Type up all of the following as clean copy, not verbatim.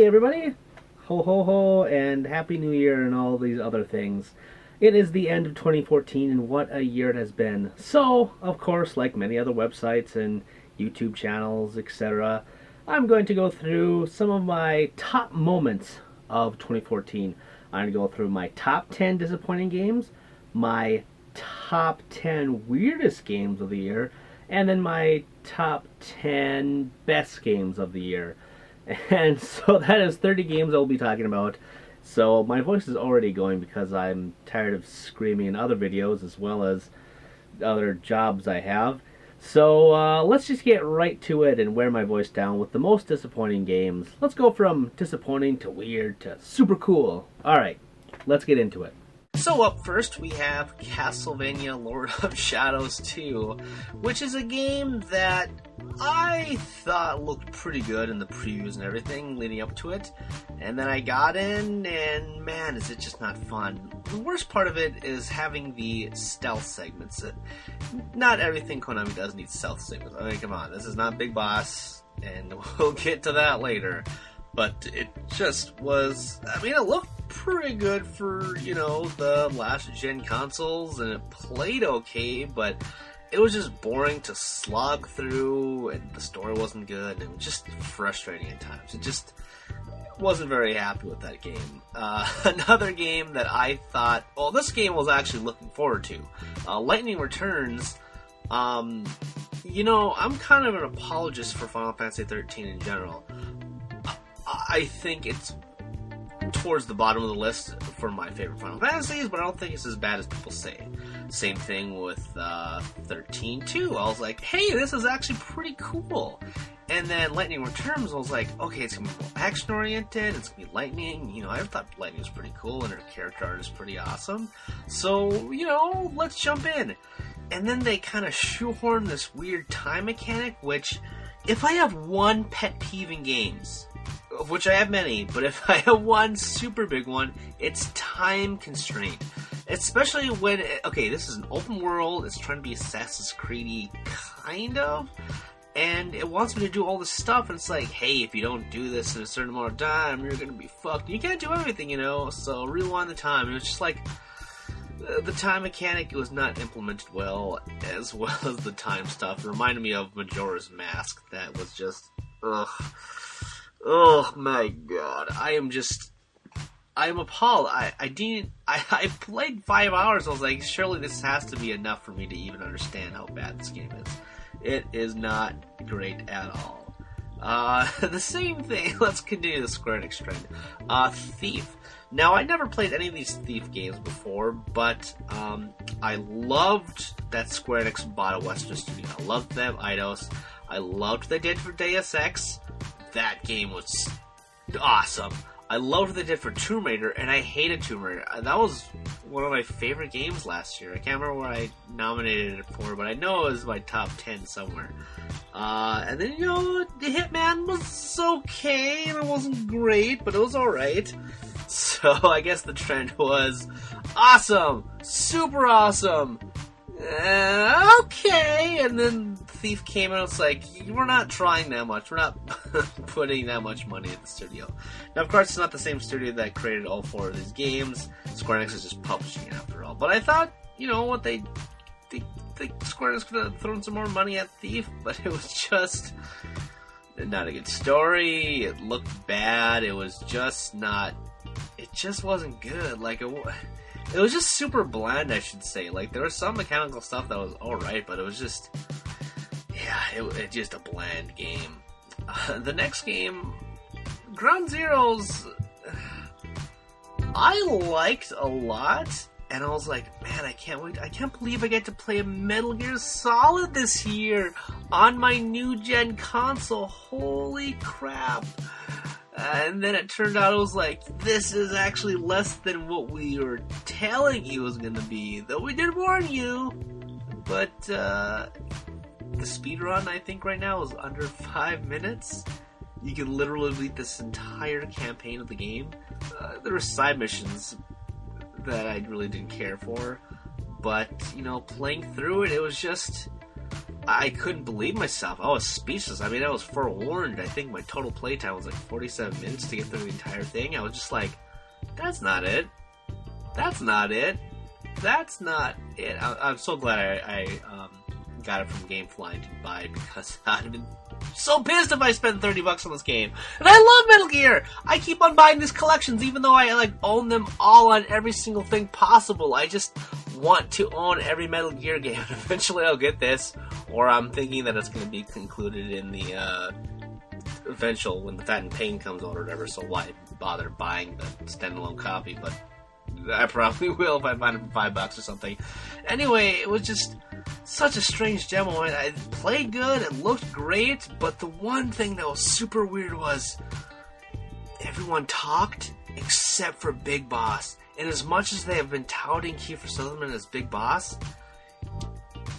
everybody! Ho ho ho and Happy New Year and all these other things. It is the end of 2014 and what a year it has been. So, of course, like many other websites and YouTube channels, etc., I'm going to go through some of my top moments of 2014. I'm going to go through my top 10 disappointing games, my top 10 weirdest games of the year, and then my top 10 best games of the year. And so that is 30 games I'll be talking about. So my voice is already going because I'm tired of screaming in other videos as well as other jobs I have. So let's just get right to it and wear my voice down with the most disappointing games. Let's go from disappointing to weird to super cool. Alright, let's get into it. So up first we have Castlevania Lord of Shadows 2, which is a game that I thought looked pretty good in the previews and everything leading up to it. And then I got in and man, is it just not fun. The worst part of it is having the stealth segments. Not everything Konami does needs stealth segments. I mean, come on, this is not Big Boss, and we'll get to that later. But it just was, I mean, it looked pretty good for, you know, the last gen consoles, and it played okay, but it was just boring to slog through, and the story wasn't good, and it was just frustrating at times. It just wasn't very happy with that game. Another game that I thought, well, this game I was actually looking forward to. Lightning Returns. You know, I'm kind of an apologist for Final Fantasy XIII in general. I think it's towards the bottom of the list for my favorite Final Fantasies, but I don't think it's as bad as people say. Same thing with 13 too. I was like, hey, this is actually pretty cool. And then Lightning Returns, I was like, okay, it's going to be more action-oriented, it's going to be Lightning. You know, I thought Lightning was pretty cool, and her character art is pretty awesome. So, you know, let's jump in. And then they kind of shoehorn this weird time mechanic, which, if I have one pet peeve in games, of which I have many, but if I have one super big one, it's time constraint. Especially when, okay, this is an open world, it's trying to be Assassin's Creed-y, kind of, and it wants me to do all this stuff, and it's like, hey, if you don't do this in a certain amount of time, you're gonna be fucked. You can't do everything, you know, so rewind the time. And it's just like, the time mechanic was not implemented well as the time stuff. It reminded me of Majora's Mask, that was just, ugh. Oh my god, I am appalled. I played 5 hours, I was like, surely this has to be enough for me to even understand how bad this game is. It is not great at all. The same thing, let's continue the Square Enix trend. Thief. Now, I never played any of these Thief games before, but I loved that Square Enix bought a Western studio. I loved them, Eidos. I loved what they did for Deus Ex. That game was awesome. I loved what they did for Tomb Raider, and I hated Tomb Raider. That was one of my favorite games last year. I can't remember what I nominated it for, but I know it was my top 10 somewhere. And then, you know, the Hitman was okay, and it wasn't great, but it was alright. So I guess the trend was awesome, super awesome, okay, and then Thief came and it's like, we're not trying that much, we're not putting that much money at the studio. Now, of course, it's not the same studio that created all 4 of these games. Square Enix is just publishing it after all. But I thought, you know what, they Square Enix could have thrown some more money at Thief, but it was just not a good story. It looked bad. It was just not. It just wasn't good. Like it was just super bland, I should say. Like, there was some mechanical stuff that was alright, but it was just, yeah, it just a bland game. The next game, Ground Zeroes, I liked a lot, and I was like, man, I can't wait. I can't believe I get to play a Metal Gear Solid this year on my new gen console. Holy crap. And then it turned out it was like, this is actually less than what we were telling you it was going to be. Though we did warn you. But, the speedrun, I think, right now is under 5 minutes. You can literally beat this entire campaign of the game. There were side missions that I really didn't care for. But, you know, playing through it, it was just... I couldn't believe myself. I was speechless. I mean, I was forewarned. I think my total playtime was like 47 minutes to get through the entire thing. I was just like, that's not it. That's not it. That's not it. I'm so glad I got it from GameFly to buy, because I'd have been so pissed if I spent $30 on this game. And I love Metal Gear! I keep on buying these collections, even though I like own them all on every single thing possible. I just want to own every Metal Gear game. Eventually I'll get this, or I'm thinking that it's going to be concluded in the eventual, when the Fat and Pain comes out or whatever, so why bother buying the standalone copy? But I probably will if I find it for $5 or something. Anyway, it was just such a strange demo. It played good, it looked great, but the one thing that was super weird was everyone talked except for Big Boss. And as much as they have been touting Kiefer Sutherland as Big Boss,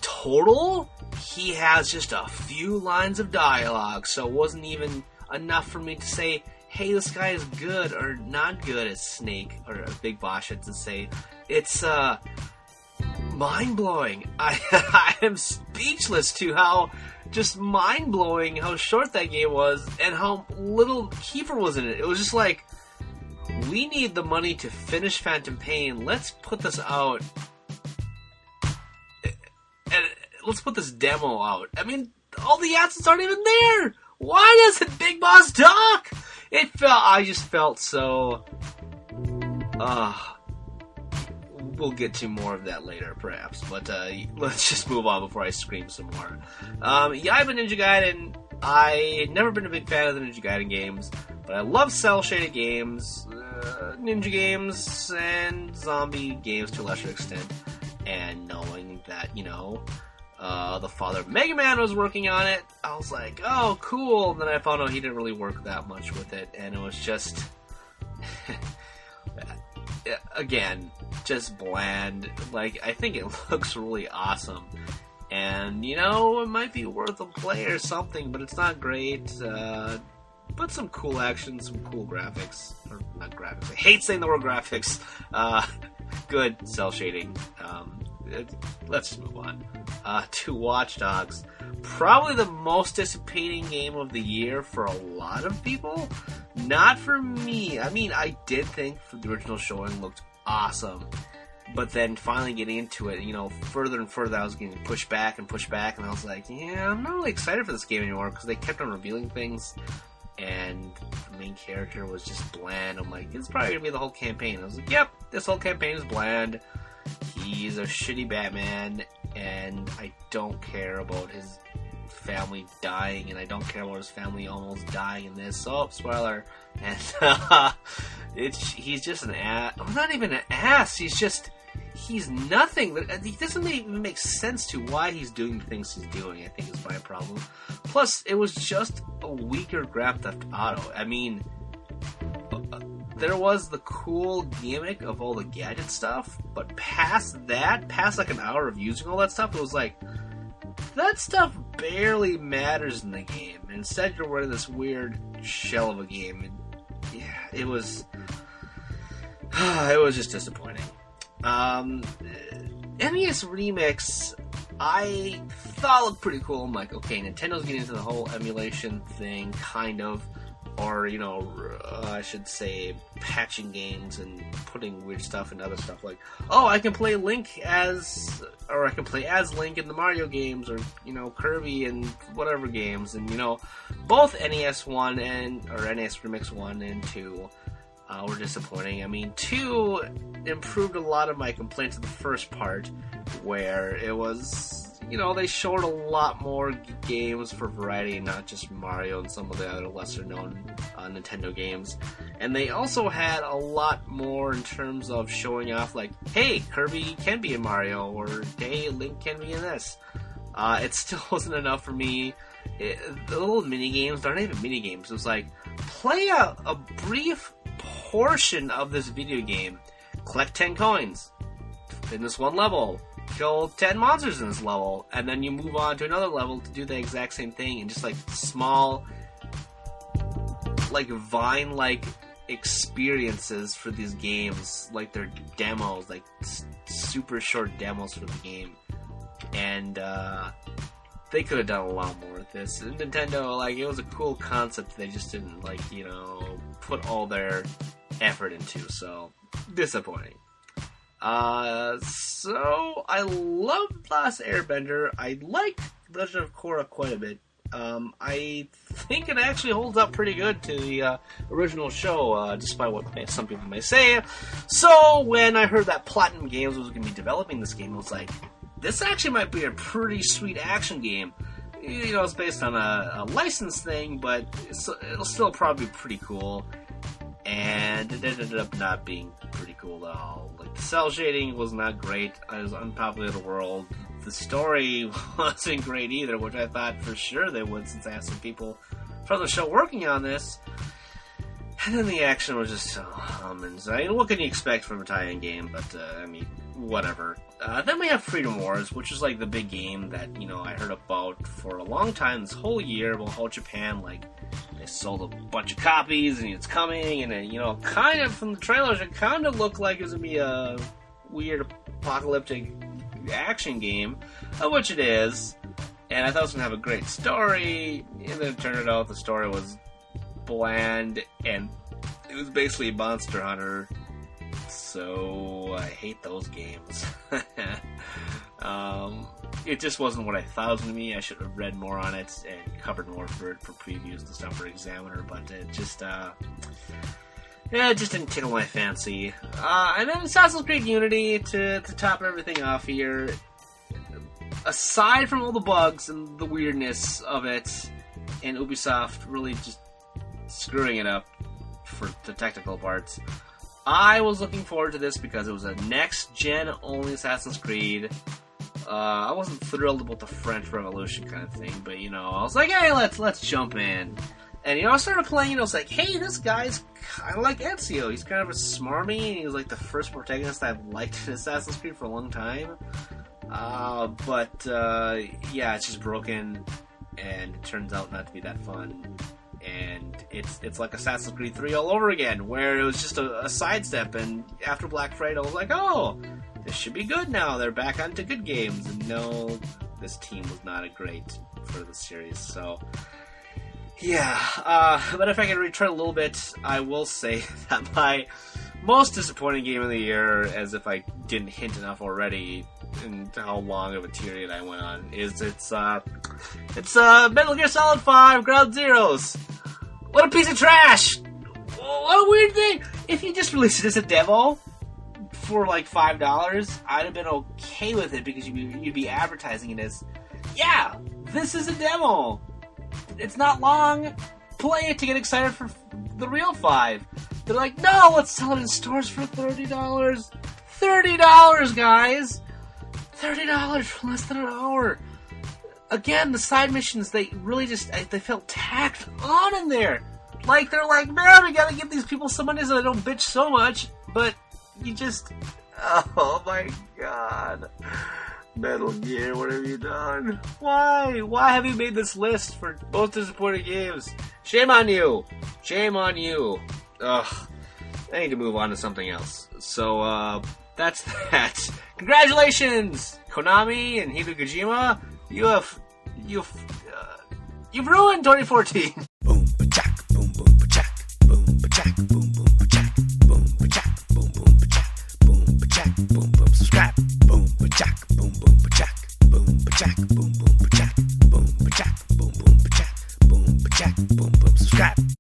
total, he has just a few lines of dialogue, so it wasn't even enough for me to say, hey, this guy is good or not good as Snake, or Big Boss, I should say. It's mind-blowing. I am speechless to how just mind-blowing how short that game was and how little Kiefer was in it. It was just like, we need the money to finish Phantom Pain. Let's put this out. And let's put this demo out. I mean, all the assets aren't even there. Why doesn't Big Boss talk? I just felt so, we'll get to more of that later, perhaps. But, let's just move on before I scream some more. Yaiba Ninja Gaiden. I've never been a big fan of the Ninja Gaiden games, but I love cel-shaded games, ninja games, and zombie games to a lesser extent. And knowing that, the father of Mega Man was working on it, I was like, oh, cool. And then I found out he didn't really work that much with it, and it was just, again, just bland. Like, I think it looks really awesome. And, it might be worth a play or something, but it's not great. But some cool action, some cool graphics. Or, not graphics. I hate saying the word graphics. Good cel shading. Let's just move on. To Watch Dogs. Probably the most disappointing game of the year for a lot of people. Not for me. I mean, I did think the original showing looked awesome. But then finally getting into it, further and further I was getting pushed back, and I was like, yeah, I'm not really excited for this game anymore, because they kept on revealing things, and the main character was just bland. I'm like, it's probably going to be the whole campaign. I was like, yep, this whole campaign is bland. He's a shitty Batman, and I don't care about his family dying, and I don't care about his family almost dying in this. Oh, spoiler. And he's just an ass. I'm not even an ass. He's nothing. It doesn't even make sense to why he's doing the things he's doing, I think is my problem. Plus, it was just a weaker Grand Theft Auto. I mean, there was the cool gimmick of all the gadget stuff, but past like an hour of using all that stuff, it was like, that stuff barely matters in the game. Instead, you're wearing this weird shell of a game. And yeah, it was just disappointing. NES Remix, I thought looked pretty cool. I'm like, okay, Nintendo's getting into the whole emulation thing, kind of. Or, I should say, patching games and putting weird stuff and other stuff. Like, oh, I can play Link as Link in the Mario games, or, Kirby and whatever games. And, both NES 1 or NES Remix 1 and 2 were disappointing. I mean, 2 improved a lot of my complaints of the first part, where it was, they showed a lot more games for variety, and not just Mario and some of the other lesser-known Nintendo games. And they also had a lot more in terms of showing off, like, hey, Kirby can be in Mario, or hey, Link can be in this. It still wasn't enough for me. The little mini-games, they're not even mini-games. It was like, play a brief portion of this video game. Collect 10 coins in this one level. Kill 10 monsters in this level, and then you move on to another level to do the exact same thing, and just like small, like Vine-like experiences for these games, like they're demos, like super short demos for the game. And they could have done a lot more with this. And Nintendo, like, it was a cool concept. They just didn't, like, you know, put all their effort into. So, disappointing. So I loved Last Airbender. I like Legend of Korra quite a bit. I think it actually holds up pretty good to the original show, despite what some people may say. So when I heard that Platinum Games was going to be developing this game, I was like, this actually might be a pretty sweet action game. You know, it's based on a license thing, but it'll still probably be pretty cool. And it ended up not being pretty cool at all. Like, the cell shading was not great. It was unpopulated world. The story wasn't great either, which I thought for sure they would, since I had some people from the show working on this. And then the action was just almonds. I mean, what can you expect from a tie-in game? But, I mean, whatever. Then we have Freedom Wars, which is like the big game that, you know, I heard about for a long time, this whole year, about how Japan, like, they sold a bunch of copies, and it's coming, and then, you know, kind of, from the trailers, it kind of looked like it was going to be a weird apocalyptic action game, which it is, and I thought it was going to have a great story, and then it turned out the story was bland, and it was basically Monster Hunter, so I hate those games. It just wasn't what I thought it was going to be. I should have read more on it and covered more for it for previews and stuff for Examiner, but it just didn't tickle my fancy. And then Assassin's Creed Unity to top everything off here. Aside from all the bugs and the weirdness of it, and Ubisoft really just screwing it up for the technical parts, I was looking forward to this because it was a next-gen only Assassin's Creed. I wasn't thrilled about the French Revolution kind of thing, but, you know, I was like, hey, let's jump in. And, you know, I started playing, and I was like, hey, this guy's kind of like Ezio. He's kind of a smarmy, and he was like the first protagonist I've liked in Assassin's Creed for a long time. Yeah, it's just broken, and it turns out not to be that fun. And it's like Assassin's Creed 3 all over again, where it was just a sidestep, and after Black Friday, I was like, oh, this should be good now. They're back onto good games. And no, this team was not a great for the series, so yeah. But if I can return a little bit, I will say that my most disappointing game of the year, as if I didn't hint enough already into how long of a tirade I went on, is it's Metal Gear Solid 5 Ground Zeroes. What a piece of trash! What a weird thing! If you just released it as a demo for like $5, I'd have been okay with it, because you'd be advertising it as, yeah, this is a demo. It's not long. Play it to get excited for the real 5. They're like, no, let's sell it in stores for $30. $30, guys! $30 for less than an hour. Again, the side missions, they really just, they felt tacked on in there. Like, they're like, man, we gotta give these people some money so they don't bitch so much. But you just, oh my god. Metal Gear, what have you done? Why? Why have you made this list for most disappointing games? Shame on you. Shame on you. Ugh. I need to move on to something else. So, that's that. Congratulations, Konami and Hideo Kojima. You've ruined 2014. Boom, ba-jack, boom, boom, ba-jack, boom, ba-jack, boom, boom, ba-jack, boom, ba-jack, boom, boom, ba-jack, boom, ba-jack, boom, boom, subscribe, boom, ba-jack, boom, boom, ba-jack, boom, ba-jack, boom, boom, ba-jack, boom, ba-jack, boom, boom, ba-jack, boom, ba-jack, boom, boom, subscribe.